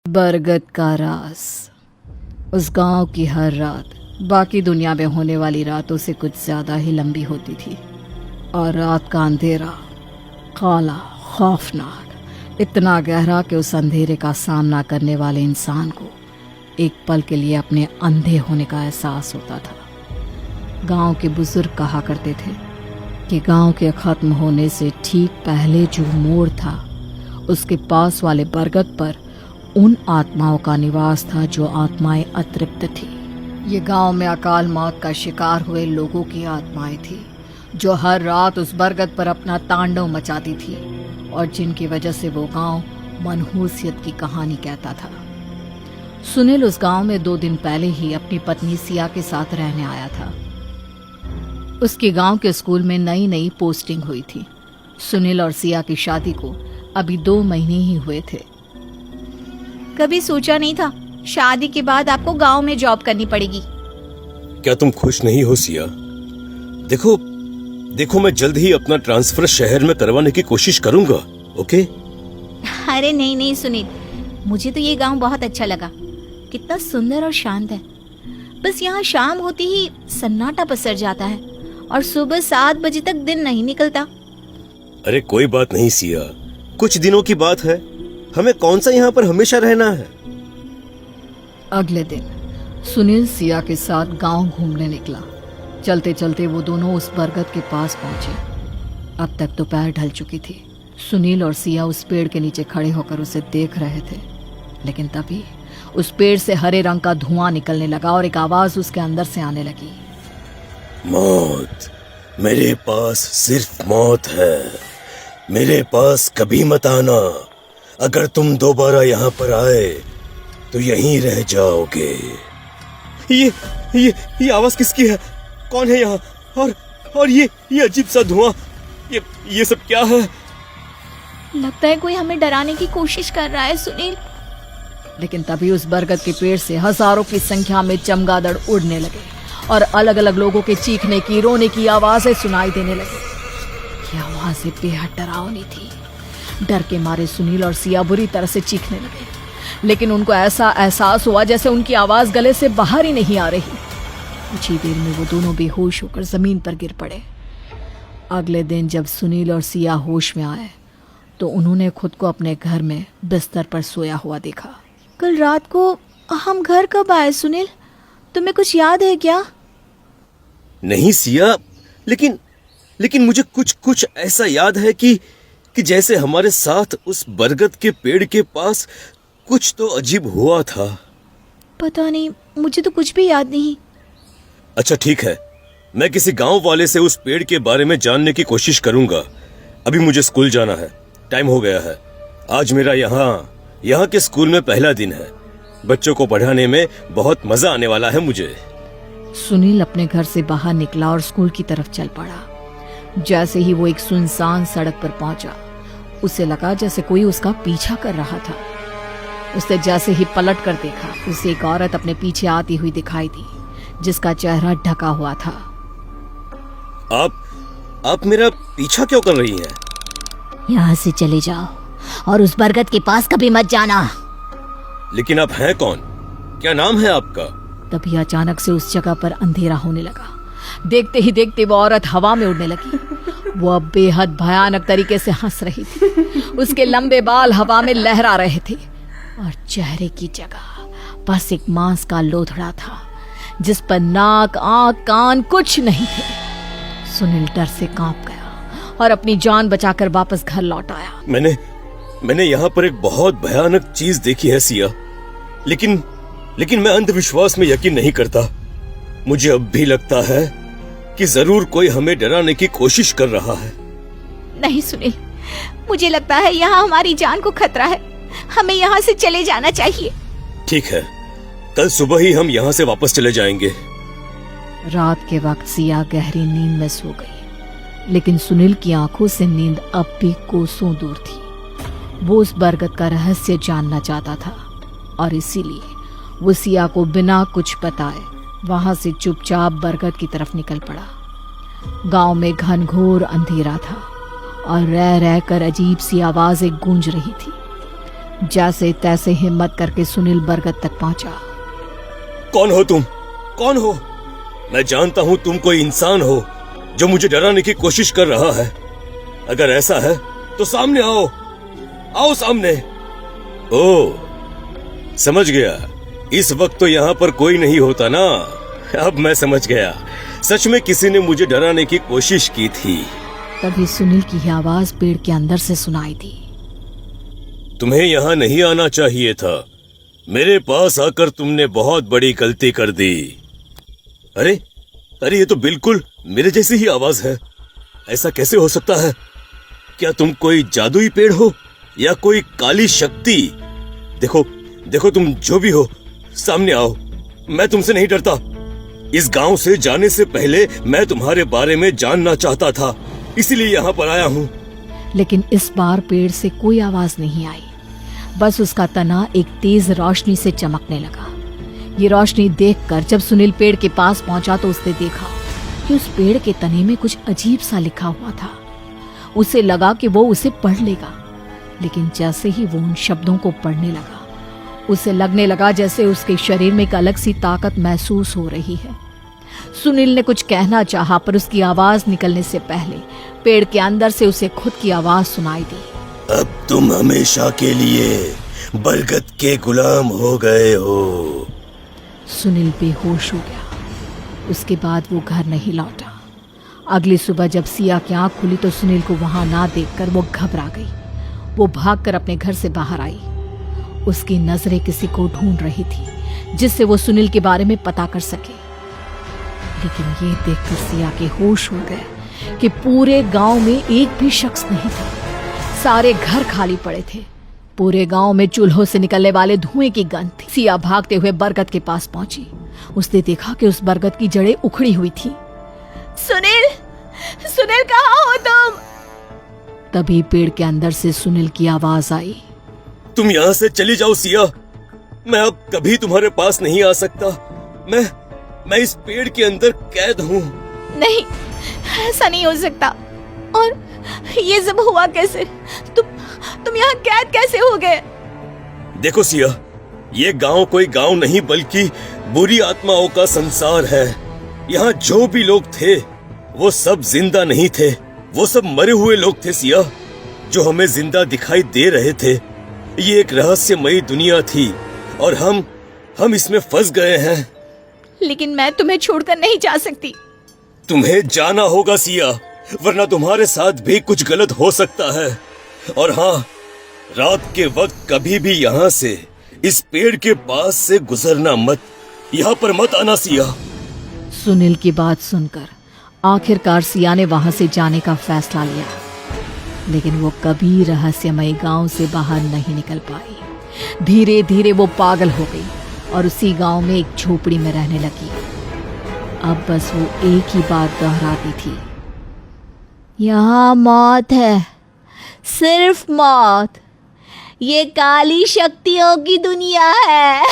बरगद का राज। उस गांव की हर रात बाकी दुनिया में होने वाली रातों से कुछ ज्यादा ही लंबी होती थी, और रात का अंधेरा काला खौफनाक, इतना गहरा कि उस अंधेरे का सामना करने वाले इंसान को एक पल के लिए अपने अंधे होने का एहसास होता था। गांव के बुजुर्ग कहा करते थे कि गांव के खत्म होने से ठीक पहले जो मोड़ था, उसके पास वाले बरगद पर उन आत्माओं का निवास था जो आत्माएं अतृप्त थी। ये गांव में अकाल मौत का शिकार हुए लोगों की आत्माएं थी, जो हर रात उस बरगद पर अपना तांडव मचाती थी, और जिनकी वजह से वो गांव मनहूसियत की कहानी कहता था। सुनील उस गांव में 2 दिन पहले ही अपनी पत्नी सिया के साथ रहने आया था। उसके गांव के स्कूल में नई नई पोस्टिंग हुई थी। सुनील और सिया की शादी को अभी 2 महीने ही हुए थे। कभी सोचा नहीं था शादी के बाद आपको गांव में जॉब करनी पड़ेगी। क्या तुम खुश नहीं हो सिया? देखो मैं जल्द ही अपना ट्रांसफर शहर में करवाने की कोशिश करूंगा। ओके? अरे नहीं सुनील, मुझे तो ये गांव बहुत अच्छा लगा। कितना सुंदर और शांत है। बस यहाँ शाम होती ही सन्नाटा पसर जाता है और सुबह 7 बजे तक दिन नहीं निकलता। अरे कोई बात नहीं सिया, कुछ दिनों की बात है। हमें कौन सा यहाँ पर हमेशा रहना है। अगले दिन सुनील सिया के साथ गांव घूमने निकला। चलते चलते वो दोनों उस बरगद के पास पहुंचे। अब तक दोपहर ढल चुकी थी। सुनील और सिया उस पेड़ के नीचे खड़े होकर उसे देख रहे थे, लेकिन तभी उस पेड़ से हरे रंग का धुआं निकलने लगा और एक आवाज उसके अंदर से आने लगी। मौत, मेरे पास सिर्फ मौत है। मेरे पास कभी मत आना। अगर तुम दोबारा यहाँ पर आए तो यहीं रह जाओगे। ये आवाज किसकी है? कौन है यहाँ? और ये अजीब सा धुआं, ये सब क्या है? लगता है कोई हमें डराने की कोशिश कर रहा है सुनील। लेकिन तभी उस बरगद के पेड़ से हजारों की संख्या में चमगादड़ उड़ने लगे और अलग अलग लोगों के चीखने की, रोने की आवाजें सुनाई देने लगी। ये आवाजें बेहद डरावनी थी। डर के मारे सुनील और सिया बुरी तरह से चीखने लगे, लेकिन उनको ऐसा एहसास हुआ जैसे उनकी आवाज गले से बाहर ही नहीं आ रही। कुछ ही देर में वो दोनों बेहोश होकर जमीन पर गिर पड़े। अगले दिन जब सुनील और सिया होश में आए तो उन्होंने खुद को अपने घर में बिस्तर पर सोया हुआ देखा। कल रात को हम घर कब आए सुनील? तुम्हें कुछ याद है क्या? नहीं सिया, लेकिन मुझे कुछ ऐसा याद है कि जैसे हमारे साथ उस बरगद के पेड़ के पास कुछ तो अजीब हुआ था। पता नहीं, मुझे तो कुछ भी याद नहीं। अच्छा ठीक है, मैं किसी गांव वाले से उस पेड़ के बारे में जानने की कोशिश करूंगा। अभी मुझे स्कूल जाना है, टाइम हो गया है। आज मेरा यहाँ के स्कूल में पहला दिन है। बच्चों को पढ़ाने में बहुत मजा आने वाला है मुझे। सुनील अपने घर से बाहर निकला और स्कूल की तरफ चल पड़ा। जैसे ही वो एक सुनसान सड़क पर पहुंचा, उसे लगा जैसे कोई उसका पीछा कर रहा था। उसने जैसे ही पलट कर देखा, उसे एक औरत अपने पीछे आती हुई दिखाई दी, जिसका चेहरा ढका हुआ था। आप मेरा पीछा क्यों कर रही हैं? यहाँ से चले जाओ और उस बरगद के पास कभी मत जाना। लेकिन आप हैं कौन? क्या नाम है आपका? तभी अचानक से उस जगह पर अंधेरा होने लगा। देखते ही देखते वो औरत हवा में उड़ने लगी। वो अब बेहद भयानक तरीके से हंस रही थी। उसके लंबे बाल हवा में लहरा रहे थे और चेहरे की जगह बस एक मांस का लोथड़ा था, जिस पर नाक, आंख, कान कुछ नहीं थे। सुनील डर से कांप गया और अपनी जान बचाकर वापस घर लौट आया। मैंने यहाँ पर एक बहुत भयानक चीज देखी है सिया, लेकिन मैं अंधविश्वास में यकीन नहीं करता। मुझे अब भी लगता है कि जरूर कोई हमें डराने की कोशिश कर रहा है। नहीं सुनील, मुझे लगता है यहाँ हमारी जान को खतरा है। हमें यहाँ से चले जाना चाहिए। ठीक है, कल सुबह ही हम यहाँ से वापस चले जाएंगे। रात के वक्त सिया गहरी नींद में सो गई, लेकिन सुनील की आंखों से नींद अब भी कोसों दूर थी। वो उस बरगद का रहस्य जानना चाहता था और इसीलिए वो सिया को बिना कुछ बताए वहां से चुपचाप बरगद की तरफ निकल पड़ा। गांव में घनघोर अंधेरा था और रह रहकर अजीब सी आवाजें गूंज रही थी। जैसे तैसे हिम्मत करके सुनील बरगद तक पहुंचा। कौन हो तुम? कौन हो? मैं जानता हूं तुम कोई इंसान हो जो मुझे डराने की कोशिश कर रहा है। अगर ऐसा है तो सामने आओ, आओ सामने। ओ, समझ गया। इस वक्त तो यहाँ पर कोई नहीं होता ना। अब मैं समझ गया, सच में किसी ने मुझे डराने की कोशिश की थी। तभी सुनील की आवाज पेड़ के अंदर से सुनाई दी। तुम्हें यहाँ नहीं आना चाहिए था। मेरे पास आकर तुमने बहुत बड़ी गलती कर दी। अरे अरे, ये तो बिल्कुल मेरे जैसी ही आवाज है। ऐसा कैसे हो सकता है? क्या तुम कोई जादुई पेड़ हो या कोई काली शक्ति? देखो देखो, तुम जो भी हो, सामने आओ। मैं तुमसे नहीं डरता। इस गांव से जाने से पहले मैं तुम्हारे बारे में जानना चाहता था, इसीलिए यहाँ पर आया हूँ। लेकिन इस बार पेड़ से कोई आवाज नहीं आई। बस उसका तना एक तेज रोशनी से चमकने लगा। ये रोशनी देखकर जब सुनील पेड़ के पास पहुंचा तो उसने देखा कि उस पेड़ के तने में कुछ अजीब सा लिखा हुआ था। उसे लगा कि वो उसे पढ़ लेगा, लेकिन जैसे ही वो उन शब्दों को पढ़ने लगा, उसे लगने लगा जैसे उसके शरीर में एक अलग सी ताकत महसूस हो रही है। सुनील ने कुछ कहना चाहा, पर उसकी आवाज निकलने से पहले पेड़ के अंदर से उसे खुद की आवाज सुनाई दी। अब तुम हमेशा के लिए बरगद के गुलाम हो गए हो। सुनील बेहोश हो गया। उसके बाद वो घर नहीं लौटा। अगली सुबह जब सिया की आंख खुली तो सुनील को वहां ना देखकर वो घबरा गई। वो भागकर अपने घर से बाहर आई। उसकी नजरें किसी को ढूंढ रही थी जिससे वो सुनील के बारे में पता कर सके। लेकिन ये देखकर सिया के होश हो गए कि पूरे गांव में एक भी शख्स नहीं था। सारे घर खाली पड़े थे। पूरे गांव में चूल्हों से निकलने वाले धुएं की गंध थी। सिया भागते हुए बरगद के पास पहुंची। उसने देखा कि उस बरगद की जड़ें उखड़ी हुई थी। सुनील, सुनील कहाँ हो तुम? तभी पेड़ के अंदर से सुनील की आवाज आई। तुम यहाँ से चली जाओ सिया। मैं अब कभी तुम्हारे पास नहीं आ सकता। मैं इस पेड़ के अंदर कैद हूँ। नहीं, ऐसा नहीं हो सकता। और ये सब हुआ कैसे? तुम यहाँ कैद कैसे हो गए? देखो सिया, ये गांव कोई गांव नहीं बल्कि बुरी आत्माओं का संसार है। यहाँ जो भी लोग थे वो सब जिंदा नहीं थे, वो सब मरे हुए लोग थे सिया, जो हमें जिंदा दिखाई दे रहे थे। ये एक रहस्यमयी दुनिया थी और हम इसमें फंस गए हैं। लेकिन मैं तुम्हें छोड़कर नहीं जा सकती। तुम्हें जाना होगा सिया, वरना तुम्हारे साथ भी कुछ गलत हो सकता है। और हाँ, रात के वक्त कभी भी यहाँ से, इस पेड़ के पास से गुजरना मत। यहाँ पर मत आना सिया। सुनील की बात सुनकर आखिरकार सिया ने वहां से जाने का फैसला लिया। लेकिन वो कभी रहस्यमय गांव से बाहर नहीं निकल पाई। धीरे धीरे वो पागल हो गई और उसी गांव में एक झोपड़ी में रहने लगी। अब बस वो एक ही बात दोहराती थी, यहाँ मौत है, सिर्फ मौत। ये काली शक्तियों की दुनिया है।